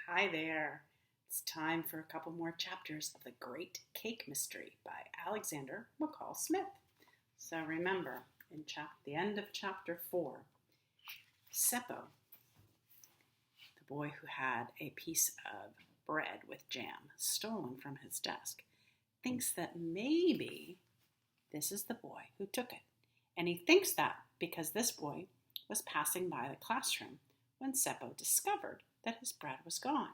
Hi there. It's time for a couple more chapters of The Great Cake Mystery by Alexander McCall Smith. So remember, in the end of chapter 4, Seppo, the boy who had a piece of bread with jam stolen from his desk, thinks that maybe this is the boy who took it. And he thinks that because this boy was passing by the classroom when Seppo discovered that his bread was gone.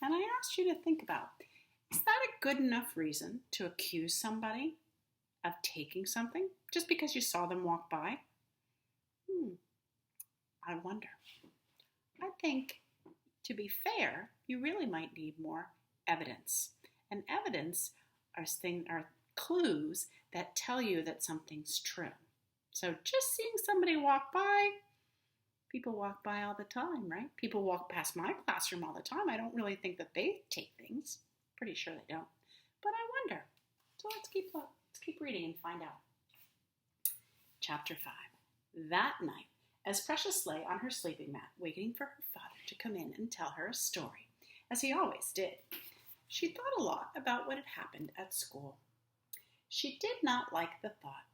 And I asked you to think about, is that a good enough reason to accuse somebody of taking something just because you saw them walk by? I wonder. I think, to be fair, you really might need more evidence. And evidence are clues that tell you that something's true. So just seeing somebody walk by, people walk by all the time, right? People walk past my classroom all the time. I don't really think that they take things. Pretty sure they don't. But I wonder. So let's keep reading and find out. Chapter 5. That night, as Precious lay on her sleeping mat, waiting for her father to come in and tell her a story, as he always did, she thought a lot about what had happened at school. She did not like the thought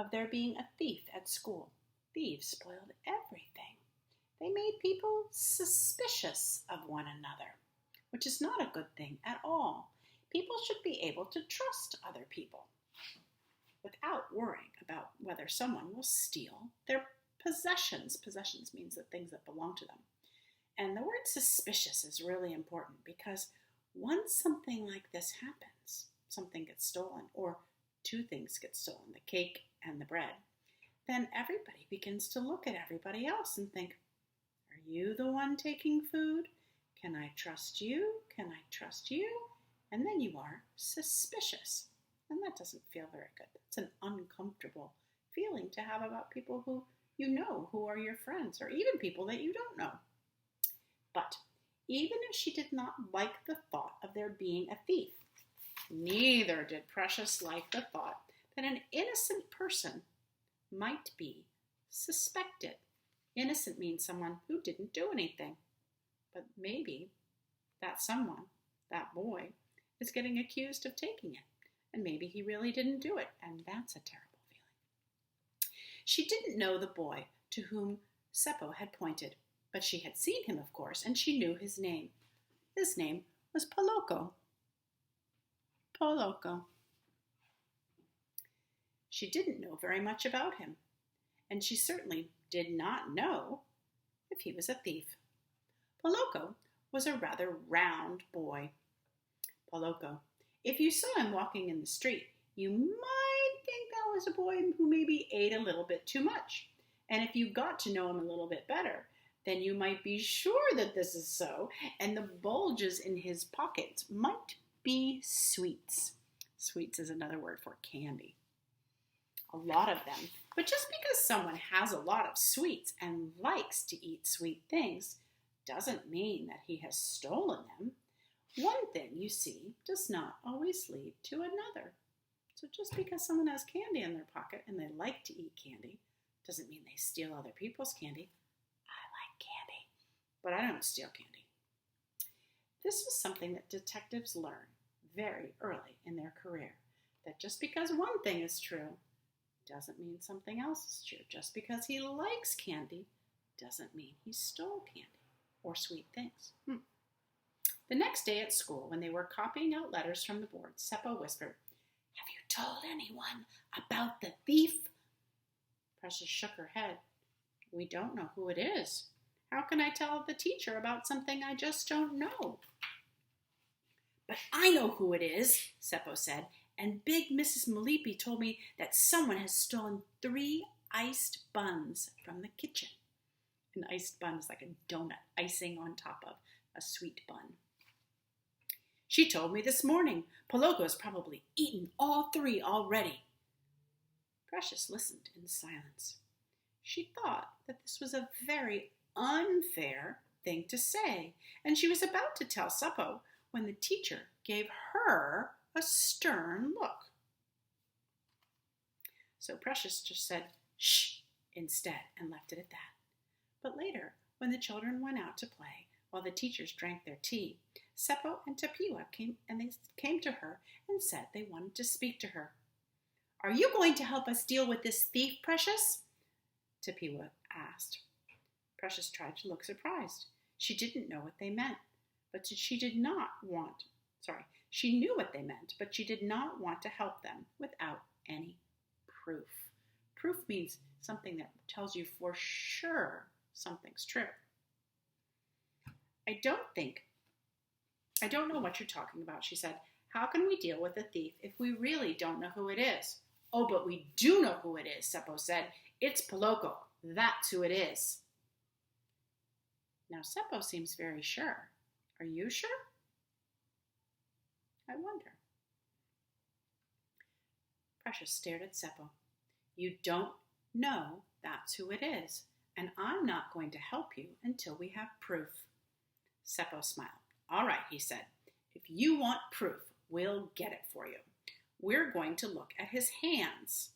of there being a thief at school. Thieves spoiled everything. They made people suspicious of one another, which is not a good thing at all. People should be able to trust other people without worrying about whether someone will steal their possessions. Possessions means the things that belong to them. And the word suspicious is really important because once something like this happens, something gets stolen, or two things get stolen, the cake and the bread, then everybody begins to look at everybody else and think, are you the one taking food? Can I trust you? Can I trust you? And then you are suspicious. And that doesn't feel very good. It's an uncomfortable feeling to have about people who you know, who are your friends, or even people that you don't know. But even if she did not like the thought of there being a thief, neither did Precious like the thought that an innocent person might be suspected. Innocent means someone who didn't do anything. But maybe that someone, that boy, is getting accused of taking it. And maybe he really didn't do it. And that's a terrible feeling. She didn't know the boy to whom Seppo had pointed, but she had seen him, of course, and she knew his name. His name was Poloko. Poloko. She didn't know very much about him, and she certainly did not know if he was a thief. Poloko was a rather round boy. Poloko, if you saw him walking in the street, you might think that was a boy who maybe ate a little bit too much. And if you got to know him a little bit better, then you might be sure that this is so, and the bulges in his pockets might be sweets. Sweets is another word for candy. A lot of them. But just because someone has a lot of sweets and likes to eat sweet things doesn't mean that he has stolen them. One thing, you see, does not always lead to another. So just because someone has candy in their pocket and they like to eat candy doesn't mean they steal other people's candy. I like candy, but I don't steal candy. This was something that detectives learn very early in their career, that just because one thing is true doesn't mean something else is true. Just because he likes candy doesn't mean he stole candy or sweet things. The next day at school, when they were copying out letters from the board, Seppo whispered, "Have you told anyone about the thief?" Precious shook her head. "We don't know who it is. How can I tell the teacher about something I just don't know?" "But I know who it is," Seppo said, "and big Mrs. Malipi told me that someone has stolen 3 iced buns from the kitchen." An iced bun is like a donut, icing on top of a sweet bun. "She told me this morning. Poloko's probably eaten all 3 already." Precious listened in silence. She thought that this was a very unfair thing to say, and she was about to tell Seppo when the teacher gave her a stern look. So Precious just said, "Shh," instead, and left it at that. But later, when the children went out to play, while the teachers drank their tea, Seppo and Tepiwa came to her and said they wanted to speak to her. "Are you going to help us deal with this thief, Precious?" Tepiwa asked. Precious tried to look surprised. She didn't know what they meant, but she knew what they meant, but she did not want to help them without any proof. Proof means something that tells you for sure something's true. I don't know what you're talking about, she said. "How can we deal with a thief if we really don't know who it is?" "Oh, but we do know who it is," Seppo said. "It's Poloko. That's who it is." Now, Seppo seems very sure. Are you sure? I wonder. Precious stared at Seppo. "You don't know that's who it is, and I'm not going to help you until we have proof." Seppo smiled. "All right," he said. "If you want proof, we'll get it for you. We're going to look at his hands."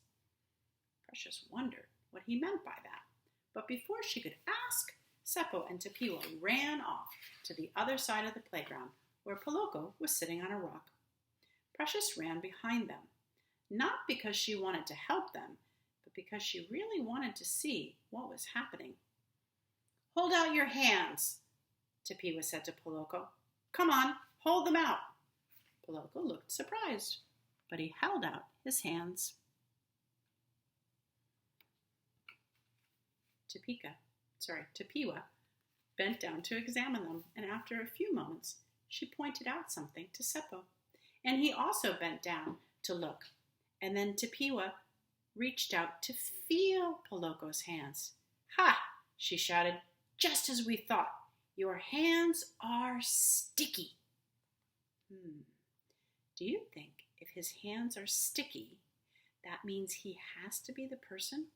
Precious wondered what he meant by that, but before she could ask, Seppo and Tepiwa ran off to the other side of the playground where Poloko was sitting on a rock. Precious ran behind them, not because she wanted to help them, but because she really wanted to see what was happening. "Hold out your hands," Tepiwa said to Poloko. "Come on, hold them out." Poloko looked surprised, but he held out his hands. Tepiwa bent down to examine them, and after a few moments, she pointed out something to Seppo, and he also bent down to look, and then Tepiwa reached out to feel Poloko's hands. "Ha!" she shouted, "just as we thought. Your hands are sticky." Do you think if his hands are sticky, that means he has to be the person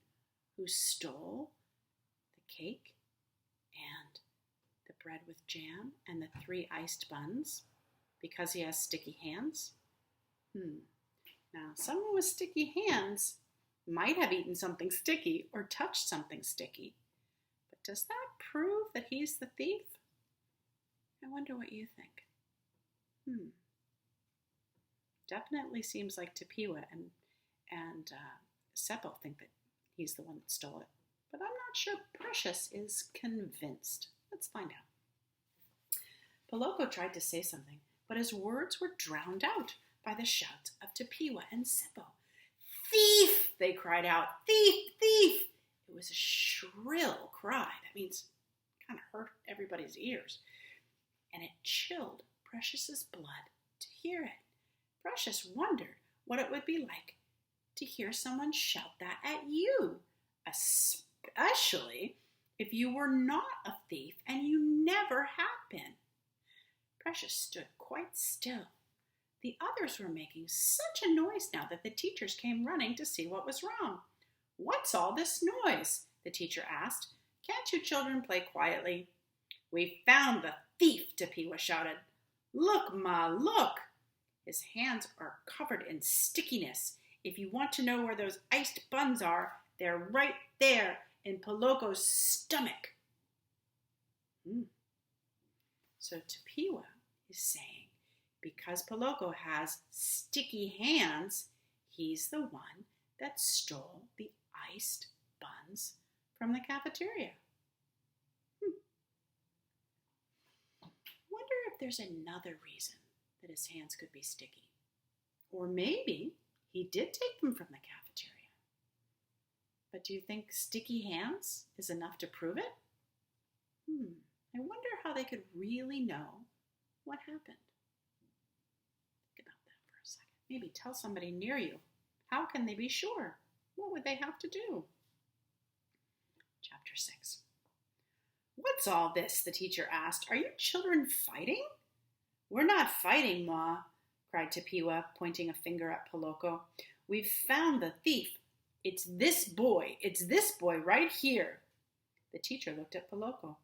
who stole the cake and the bread with jam and the 3 iced buns because he has sticky hands? Now, someone with sticky hands might have eaten something sticky or touched something sticky. But does that prove that he's the thief? I wonder what you think. Definitely seems like Tepiwa and Seppo think that he's the one that stole it. But I'm not sure Precious is convinced. Let's find out. Poloko tried to say something, but his words were drowned out by the shouts of Tepiwa and Seppo. "Thief!" they cried out. "Thief! Thief!" It was a shrill cry. That means it kind of hurt everybody's ears. And it chilled Precious's blood to hear it. Precious wondered what it would be like to hear someone shout that at you, especially if you were not a thief and you never had been. Precious stood quite still. The others were making such a noise now that the teachers came running to see what was wrong. "What's all this noise?" the teacher asked. "Can't you children play quietly?" "We found the thief," Tepiwa shouted. "Look, Ma, look! His hands are covered in stickiness. If you want to know where those iced buns are, they're right there in Poloko's stomach." So Tepiwa is saying, because Poloko has sticky hands, he's the one that stole the iced buns from the cafeteria. Wonder if there's another reason that his hands could be sticky. Or maybe he did take them from the cafeteria. But do you think sticky hands is enough to prove it? I wonder how they could really know what happened. Think about that for a second. Maybe tell somebody near you. How can they be sure? What would they have to do? Chapter 6. "What's all this?" the teacher asked. "Are you children fighting?" "We're not fighting, Ma," cried Tepiwa, pointing a finger at Poloko. "We've found the thief. It's this boy right here." The teacher looked at Poloko.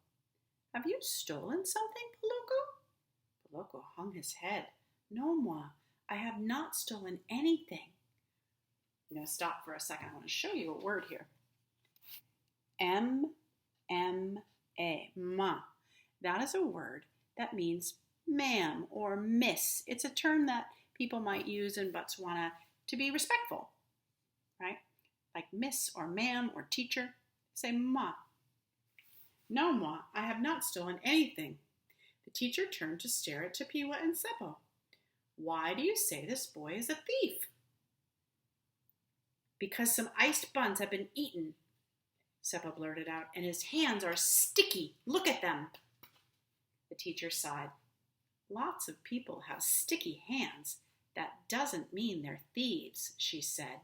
"Have you stolen something, Poloko?" Poloko hung his head. "No, Ma, I have not stolen anything." I'm going to stop for a second. I want to show you a word here. M-M-A, Ma. That is a word that means ma'am or miss. It's a term that people might use in Botswana to be respectful, right? Like miss or ma'am or teacher. Say ma. No, ma, I have not stolen anything. The teacher turned to stare at Tapiwa and Seppo. Why do you say this boy is a thief? Because some iced buns have been eaten, Seppo blurted out, and his hands are sticky. Look at them. The teacher sighed. Lots of people have sticky hands. That doesn't mean they're thieves, she said.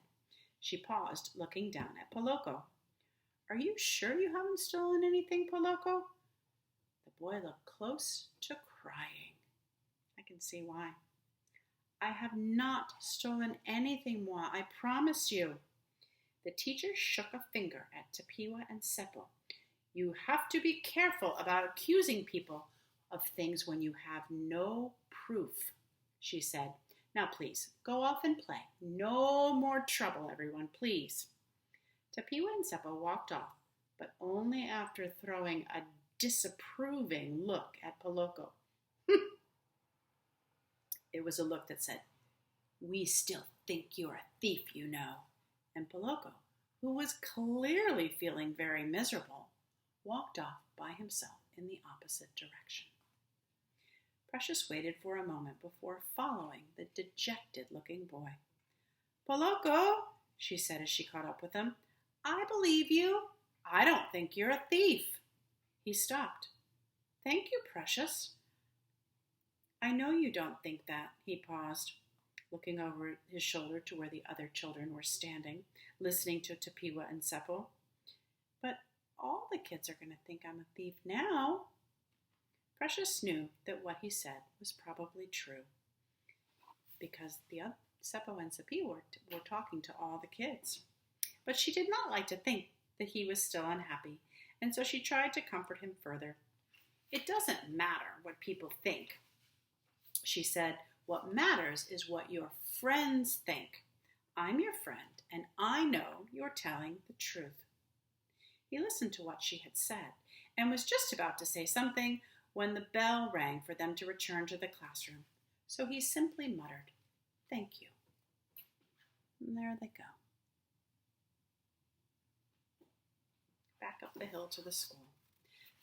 She paused, looking down at Poloko. Are you sure you haven't stolen anything, Poloko? The boy looked close to crying. I can see why. I have not stolen anything, moi, I promise you. The teacher shook a finger at Tapiwa and Seppo. You have to be careful about accusing people of things when you have no proof, she said. Now please, go off and play. No more trouble, everyone, please. Tapiwa and Seppo walked off, but only after throwing a disapproving look at Poloko. It was a look that said, we still think you're a thief, you know. And Poloko, who was clearly feeling very miserable, walked off by himself in the opposite direction. Precious waited for a moment before following the dejected-looking boy. Poloko, she said as she caught up with him, I believe you. I don't think you're a thief. He stopped. Thank you, Precious. I know you don't think that, he paused, looking over his shoulder to where the other children were standing, listening to Tapiwa and Seppo. But all the kids are going to think I'm a thief now. Precious knew that what he said was probably true, because the other Seppo and Seppi were talking to all the kids. But she did not like to think that he was still unhappy, and so she tried to comfort him further. It doesn't matter what people think, she said. What matters is what your friends think. I'm your friend, and I know you're telling the truth. He listened to what she had said, and was just about to say something when the bell rang for them to return to the classroom. So he simply muttered, Thank you. And there they go. Back up the hill to the school.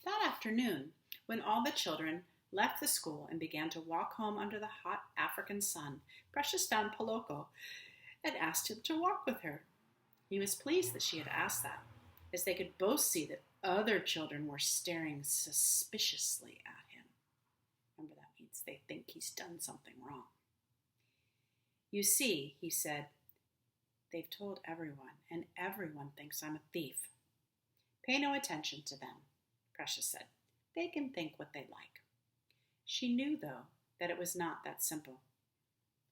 That afternoon, when all the children left the school and began to walk home under the hot African sun, Precious found Poloko and asked him to walk with her. He was pleased that she had asked that, as they could both see that other children were staring suspiciously at him. Remember, that means they think he's done something wrong. You see, he said, they've told everyone, and everyone thinks I'm a thief. Pay no attention to them, Precious said. They can think what they like. She knew, though, that it was not that simple.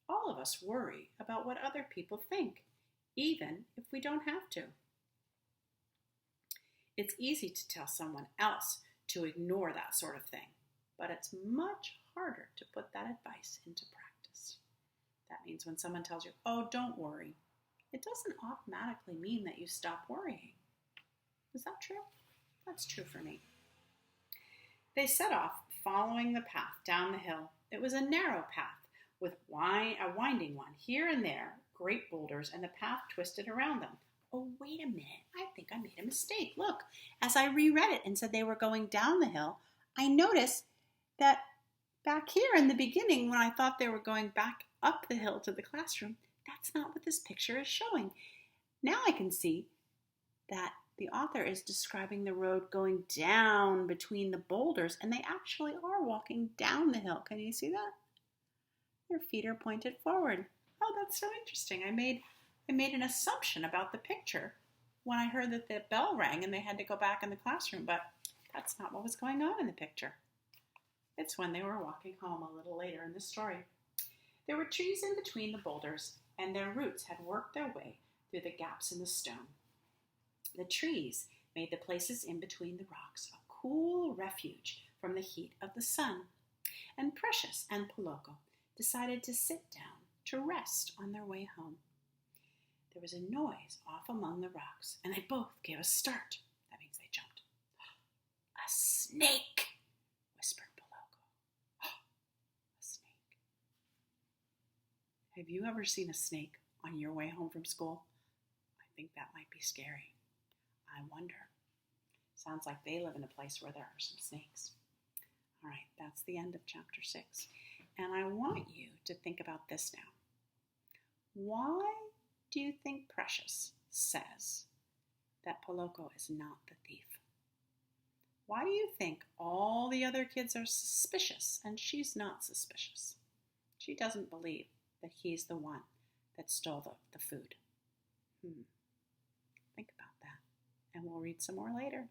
All of us worry about what other people think, even if we don't have to. It's easy to tell someone else to ignore that sort of thing, but it's much harder to put that advice into practice. That means when someone tells you, oh, don't worry, it doesn't automatically mean that you stop worrying. Is that true? That's true for me. They set off, following the path down the hill. It was a narrow path with a winding one. Here and there, great boulders, and the path twisted around them. Oh, wait a minute. I think I made a mistake. Look, as I reread it and said they were going down the hill, I noticed that back here in the beginning, when I thought they were going back up the hill to the classroom, that's not what this picture is showing. Now I can see that the author is describing the road going down between the boulders, and they actually are walking down the hill. Can you see that? Their feet are pointed forward. Oh, that's so interesting. I made an assumption about the picture when I heard that the bell rang and they had to go back in the classroom, but that's not what was going on in the picture. It's when they were walking home a little later in the story. There were trees in between the boulders, and their roots had worked their way through the gaps in the stone. The trees made the places in between the rocks a cool refuge from the heat of the sun, and Precious and Poloko decided to sit down to rest on their way home. There was a noise off among the rocks, and they both gave a start. That means they jumped. A snake, Have you ever seen a snake on your way home from school? I think that might be scary. I wonder. Sounds like they live in a place where there are some snakes. All right, that's the end of chapter 6. And I want you to think about this now. Why do you think Precious says that Poloko is not the thief? Why do you think all the other kids are suspicious and she's not suspicious? She doesn't believe that he's the one that stole the food. Think about that, and we'll read some more later.